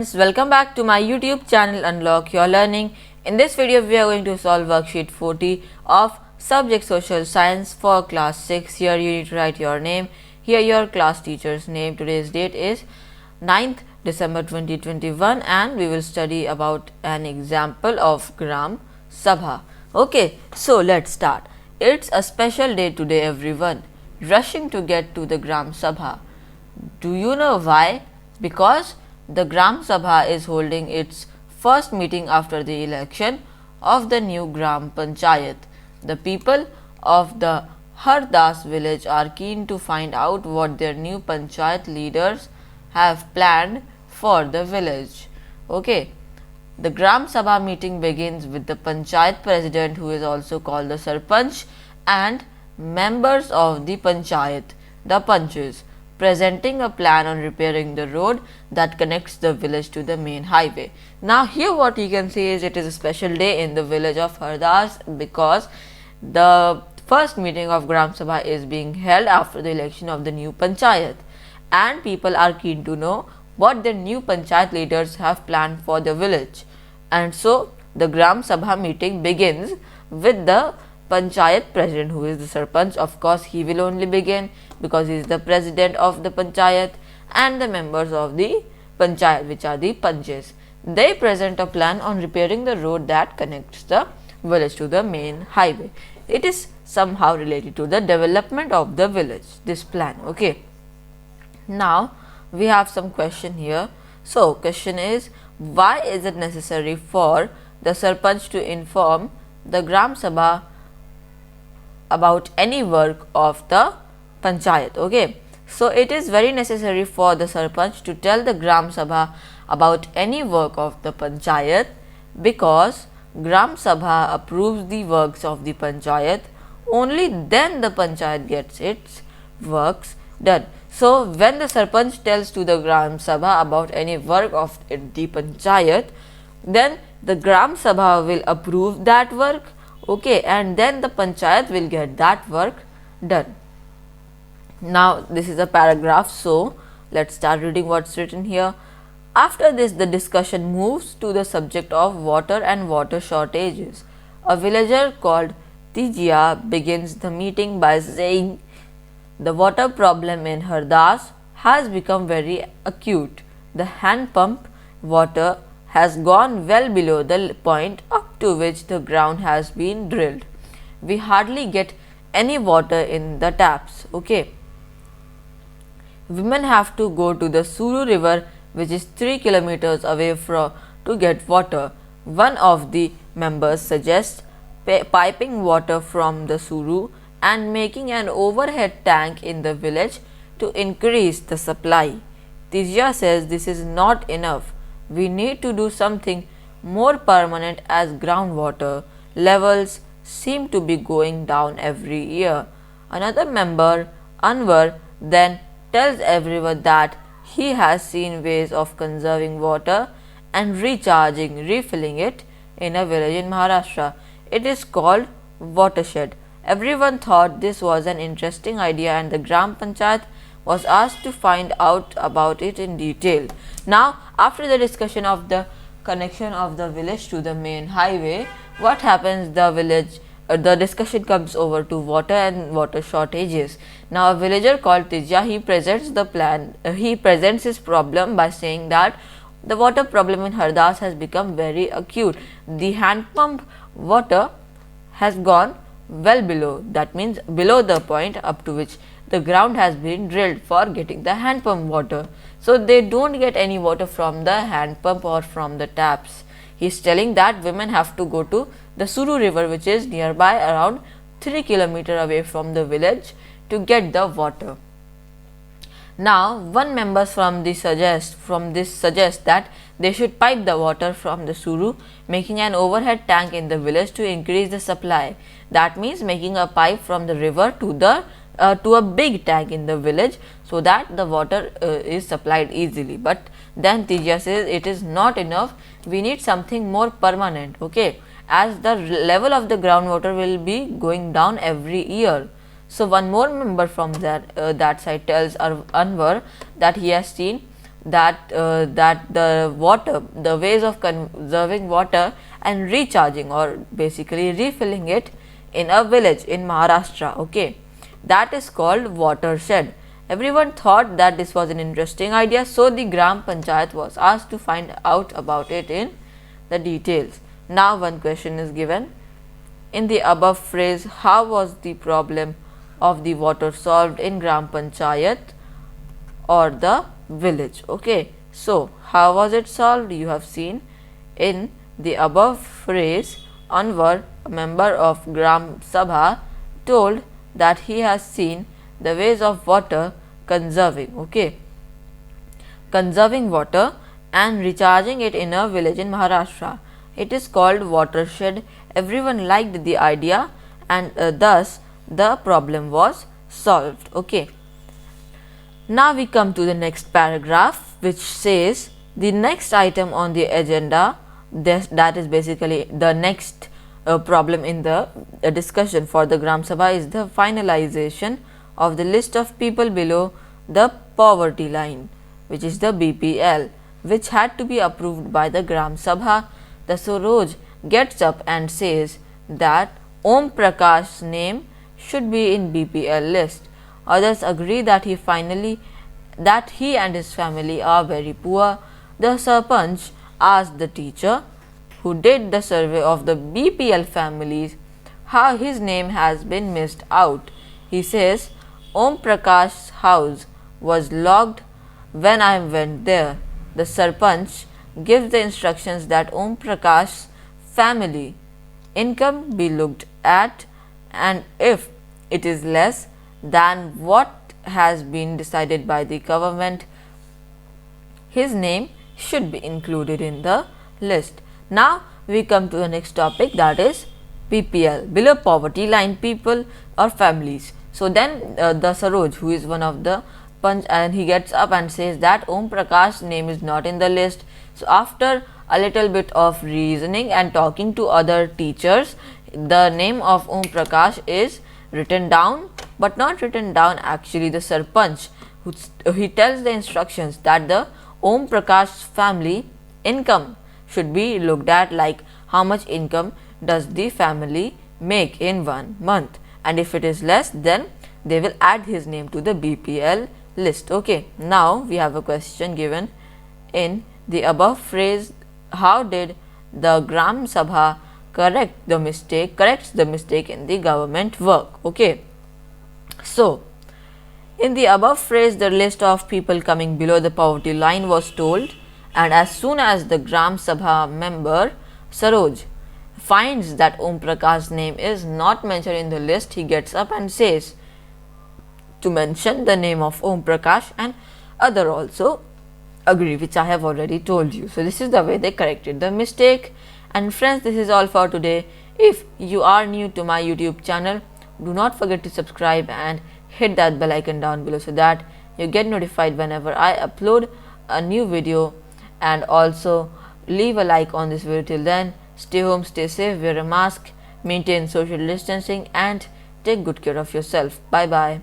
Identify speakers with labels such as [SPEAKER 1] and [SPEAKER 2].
[SPEAKER 1] Welcome back to my YouTube channel Unlock Your Learning. In this video we are going to solve worksheet 40 of subject social science for class 6. Here you need to write your name, here your class teacher's name. Today's date is 9th December 2021 and we will study about an example of Gram Sabha. Okay, so let's start. It's a special day today everyone, rushing to get to the Gram Sabha. Do you know why? Because the Gram Sabha is holding its first meeting after the election of the new Gram Panchayat. The people of the Hardas village are keen to find out what their new Panchayat leaders have planned for the village. Okay. The Gram Sabha meeting begins with the Panchayat president, who is also called the Sarpanch, and members of the Panchayat, the Panches, presenting a plan on repairing the road that connects the village to the main highway. Now here what you can see is it is a special day in the village of Hardas because the first meeting of Gram Sabha is being held after the election of the new Panchayat, and people are keen to know what the new Panchayat leaders have planned for the village. And so the Gram Sabha meeting begins with the Panchayat president, who is the Sarpanch. Of course, he will only begin because he is the president of the Panchayat, and the members of the Panchayat, which are the Panches. They present a plan on repairing the road that connects the village to the main highway. It is somehow related to the development of the village, this plan. Okay. Now we have some question here. So question is, why is it necessary for the Sarpanch to inform the Gram Sabha about any work of the Panchayat? Okay, so it is very necessary for the Sarpanch to tell the Gram Sabha about any work of the Panchayat, because Gram Sabha approves the works of the Panchayat. Only then the Panchayat gets its works done. So when the Sarpanch tells to the Gram Sabha about any work of the Panchayat, then the Gram Sabha will approve that work. Okay, and then the Panchayat will get that work done. Now this is a paragraph, so let's start reading what's written here. After this, the discussion moves to the subject of water and water shortages. A villager called Tijia begins the meeting by saying, the water problem in Hardas has become very acute. The hand pump water has gone well below the point up to which the ground has been drilled. We hardly get any water in the taps. Okay. Women have to go to the Suru river, which is 3 kilometers away to get water. One of the members suggests piping water from the Suru and making an overhead tank in the village to increase the supply. Tijia says this is not enough. We need to do something more permanent, as groundwater levels seem to be going down every year. Another member, Anwar, then tells everyone that he has seen ways of conserving water and refilling it in a village in Maharashtra. It is called watershed. Everyone thought this was an interesting idea, and the Gram Panchayat was asked to find out about it in detail. Now, after the discussion of the connection of the village to the main highway, what happens? The discussion comes over to water and water shortages. Now, a villager called Tijia, he presents the plan. He presents his problem by saying that the water problem in Hardas has become very acute. The hand pump water has gone well below, that means below the point up to which the ground has been drilled for getting the hand pump water. So they don't get any water from the hand pump or from the taps. He is telling that women have to go to the Suru river, which is nearby around 3 kilometers away from the village, to get the water. Now one member from this suggests that they should pipe the water from the Suru, making an overhead tank in the village to increase the supply. That means making a pipe from the river to a big tank in the village, so that the water is supplied easily. But then Tijia says it is not enough. We need something more permanent. Okay, as the level of the groundwater will be going down every year. So one more member from that side tells Anwar that he has seen that the ways of conserving water and recharging, or basically refilling it in a village in Maharashtra. Okay, that is called watershed. Everyone thought that this was an interesting idea, so the Gram Panchayat was asked to find out about it in the details. Now one question is given. In the above phrase, how was the problem of the water solved in Gram Panchayat or the village? Okay, so how was it solved? You have seen in the above phrase, Anwar, a member of Gram Sabha, told that he has seen the ways of water conserving. Okay, conserving water and recharging it in a village in Maharashtra. It is called watershed. Everyone liked the idea, and thus the problem was solved. Okay. Now we come to the next paragraph, which says the next item on the agenda, that is basically the next problem in the discussion for the Gram Sabha, is the finalization of the list of people below the poverty line, which is the BPL, which had to be approved by the Gram Sabha. The Saroj gets up and says that Om Prakash's name should be in BPL list. Others agree that he and his family are very poor. The Sarpanch asked the teacher who did the survey of the BPL families how his name has been missed out. He says Om Prakash's house was locked when I went there. The Sarpanch gives the instructions that Om Prakash's family income be looked at, and if it is less than what has been decided by the government, his name should be included in the list. Now we come to the next topic, that is BPL, below poverty line people or families. So then the Saroj, who is one of the punch, and he gets up and says that Om Prakash's name is not in the list. So after a little bit of reasoning and talking to other teachers, the name of Om Prakash is written down, but not written down actually. The Sarpanch, he tells the instructions that the Om Prakash's family income should be looked at, like how much income does the family make in 1 month, and if it is less, then they will add his name to the BPL list. Okay, now we have a question given in the above phrase. How did the Gram Sabha corrects the mistake in the government work? Okay, so in the above phrase, the list of people coming below the poverty line was told, and as soon as the Gram Sabha member Saroj finds that Om Prakash's name is not mentioned in the list, he gets up and says to mention the name of Om Prakash, and other also agree, which I have already told you. So this is the way they corrected the mistake. And friends, this is all for today. If you are new to my YouTube channel, do not forget to subscribe and hit that bell icon down below so that you get notified whenever I upload a new video, and also leave a like on this video. Till then, stay home, stay safe, wear a mask, maintain social distancing, and take good care of yourself. Bye bye.